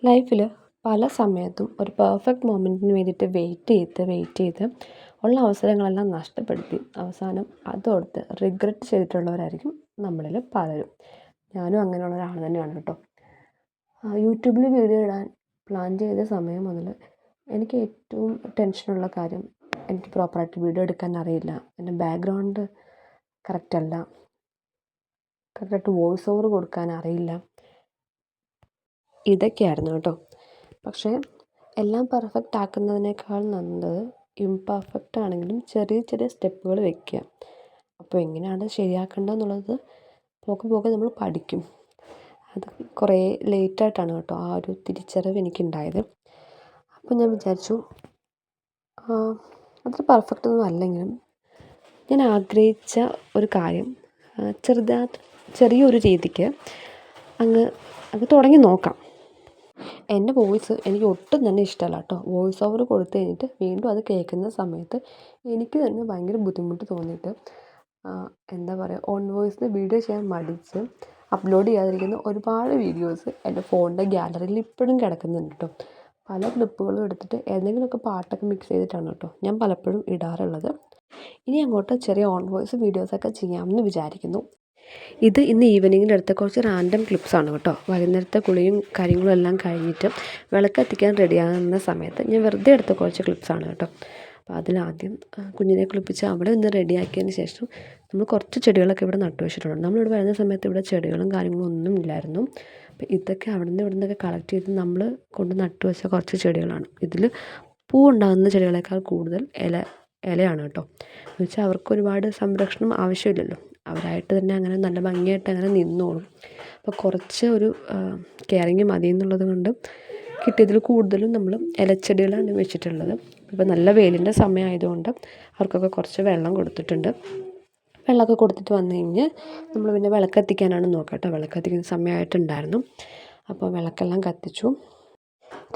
ലൈഫിൽ പല സമയത്തും ഒരു പെർഫെക്റ്റ് മൊമെൻറ്റിന് വേണ്ടിയിട്ട് വെയിറ്റ് ചെയ്ത് ഉള്ള അവസരങ്ങളെല്ലാം നഷ്ടപ്പെടുത്തി അവസാനം അതോർത്ത് റിഗ്രറ്റ് ചെയ്തിട്ടുള്ളവരായിരിക്കും നമ്മളിൽ പലരും. ഞാനും അങ്ങനെയുള്ള ഒരാൾ തന്നെയാണ് കേട്ടോ. യൂട്യൂബിൽ വീഡിയോ ഇടാൻ പ്ലാൻ ചെയ്ത സമയം മുതൽ എനിക്ക് ഏറ്റവും ടെൻഷനുള്ള കാര്യം, എനിക്ക് പ്രോപ്പറായിട്ട് വീഡിയോ എടുക്കാൻ അറിയില്ല, എൻ്റെ ബാക്ക്ഗ്രൗണ്ട് കറക്റ്റല്ല, കറക്റ്റായിട്ട് വോയിസ് ഓവർ കൊടുക്കാൻ അറിയില്ല, ഇതൊക്കെയായിരുന്നു കേട്ടോ. പക്ഷേ എല്ലാം പെർഫെക്റ്റ് ആക്കുന്നതിനേക്കാൾ നല്ലത് ഇംപെർഫെക്റ്റ് ആണെങ്കിലും ചെറിയ ചെറിയ സ്റ്റെപ്പുകൾ വെക്കുക. അപ്പോൾ എങ്ങനെയാണ് ശരിയാക്കേണ്ടതെന്നുള്ളത് പോകെ നമ്മൾ പഠിക്കും. അത് കുറേ ലേറ്റായിട്ടാണ് കേട്ടോ ആ ഒരു തിരിച്ചറിവ് എനിക്കുണ്ടായത്. അപ്പോൾ ഞാൻ വിചാരിച്ചു അത്ര പെർഫെക്റ്റ് ഒന്നും അല്ലെങ്കിലും ഞാൻ ആഗ്രഹിച്ച ഒരു കാര്യം ചെറിയൊരു രീതിക്ക് അങ്ങ് തുടങ്ങി നോക്കാം. എൻ്റെ വോയിസ് എനിക്ക് ഒട്ടും തന്നെ ഇഷ്ടമല്ല കേട്ടോ. വോയിസ് ഓവർ കൊടുത്തു കഴിഞ്ഞിട്ട് വീണ്ടും അത് കേൾക്കുന്ന സമയത്ത് എനിക്ക് തന്നെ ഭയങ്കര ബുദ്ധിമുട്ട് തോന്നിയിട്ട് എന്താ പറയുക, ഓൺ വോയിസിൽ വീഡിയോ ചെയ്യാൻ മടിച്ച് അപ്ലോഡ് ചെയ്യാതിരിക്കുന്ന ഒരുപാട് വീഡിയോസ് എൻ്റെ ഫോണിൻ്റെ ഗ്യാലറിയിൽ ഇപ്പോഴും കിടക്കുന്നുണ്ട് കേട്ടോ. പല ക്ലിപ്പുകളും എടുത്തിട്ട് ഏതെങ്കിലുമൊക്കെ പാട്ടൊക്കെ മിക്സ് ചെയ്തിട്ടാണ് കേട്ടോ ഞാൻ പലപ്പോഴും ഇടാറുള്ളത്. ഇനി അങ്ങോട്ട് ചെറിയ ഓൺ വോയിസ് വീഡിയോസൊക്കെ ചെയ്യാമെന്ന് വിചാരിക്കുന്നു. ഇത് ഇന്ന് ഈവനിങ്ങിൻ്റെ അടുത്ത കുറച്ച് റാൻഡം ക്ലിപ്സാണ് കേട്ടോ. വൈകുന്നേരത്തെ കുളിയും കാര്യങ്ങളും എല്ലാം കഴിഞ്ഞിട്ട് വിളക്കെത്തിക്കാൻ റെഡിയാകുന്ന സമയത്ത് ഞാൻ വെറുതെ എടുത്ത കുറച്ച് ക്ലിപ്സാണ് കേട്ടോ. അപ്പോൾ അതിലാദ്യം കുഞ്ഞിനെ കുളിപ്പിച്ച് അവിടെ നിന്ന് റെഡിയാക്കിയതിന് ശേഷം നമ്മൾ കുറച്ച് ചെടികളൊക്കെ ഇവിടെ നട്ടു വെച്ചിട്ടുണ്ട്. നമ്മളിവിടെ വരുന്ന സമയത്ത് ഇവിടെ ചെടികളും കാര്യങ്ങളും ഒന്നും ഇല്ലായിരുന്നു. അപ്പോൾ ഇതൊക്കെ അവിടെ നിന്ന് ഇവിടെ നിന്നൊക്കെ കളക്ട് ചെയ്ത് നമ്മൾ കൊണ്ട് നട്ടു വെച്ച കുറച്ച് ചെടികളാണ്. ഇതിൽ പൂ ഉണ്ടാകുന്ന ചെടികളേക്കാൾ കൂടുതൽ ഇലയാണ് കേട്ടോ. എന്ന് വെച്ചാൽ അവർക്ക് ഒരുപാട് സംരക്ഷണം ആവശ്യമില്ലല്ലോ, അവരായിട്ട് തന്നെ അങ്ങനെ നല്ല ഭംഗിയായിട്ട് അങ്ങനെ നിന്നോളും. അപ്പോൾ കുറച്ച് ഒരു കെയറിങ് മതി എന്നുള്ളത് കൊണ്ട് കിട്ടിയതിൽ കൂടുതലും നമ്മൾ ഇലച്ചെടികളാണ് വെച്ചിട്ടുള്ളത്. ഇപ്പോൾ നല്ല വെയിലിൻ്റെ സമയമായതുകൊണ്ട് അവർക്കൊക്കെ കുറച്ച് വെള്ളം കൊടുത്തിട്ടുണ്ട്. വെള്ളമൊക്കെ കൊടുത്തിട്ട് വന്നു കഴിഞ്ഞ് നമ്മൾ പിന്നെ വിളക്കെത്തിക്കാനാണ് നോക്കുക കേട്ടോ. വിളക്കെത്തിക്കുന്ന സമയമായിട്ടുണ്ടായിരുന്നു. അപ്പോൾ വിളക്കെല്ലാം കത്തിച്ചു.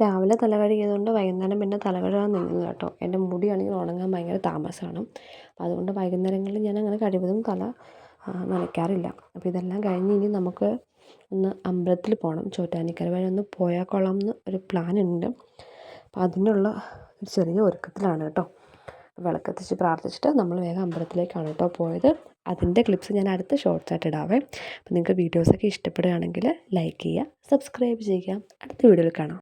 രാവിലെ തല കഴുകിയതുകൊണ്ട് വൈകുന്നേരം പിന്നെ തല കഴുകാൻ നിന്നത് കേട്ടോ. എൻ്റെ മുടിയാണെങ്കിൽ ഉണങ്ങാൻ ഭയങ്കര താമസമാണ്. അപ്പോൾ അതുകൊണ്ട് വൈകുന്നേരങ്ങളിൽ ഞാൻ അങ്ങനെ കഴിവതും തല നനയ്ക്കാറില്ല. അപ്പോൾ ഇതെല്ലാം കഴിഞ്ഞ് ഇനി നമുക്ക് ഒന്ന് അമ്പലത്തിൽ പോകണം. ചോറ്റാനിക്കര വഴി ഒന്ന് പോയാൽ കൊള്ളാം എന്ന് ഒരു പ്ലാൻ ഉണ്ട്. അപ്പോൾ അതിനുള്ള ഒരു ചെറിയ ഒരുക്കത്തിലാണ് കേട്ടോ. വിളക്കെത്തിച്ച് പ്രാർത്ഥിച്ചിട്ട് നമ്മൾ വേഗം അമ്പലത്തിലേക്കാണ് കേട്ടോ പോയത്. അതിൻ്റെ ക്ലിപ്സ് ഞാൻ അടുത്ത ഷോർട്സായിട്ട് ഇടാവേ. അപ്പോൾ നിങ്ങൾക്ക് വീഡിയോസൊക്കെ ഇഷ്ടപ്പെടുകയാണെങ്കിൽ ലൈക്ക് ചെയ്യുക, സബ്സ്ക്രൈബ് ചെയ്യുക. അടുത്ത വീഡിയോയിൽ കാണാം.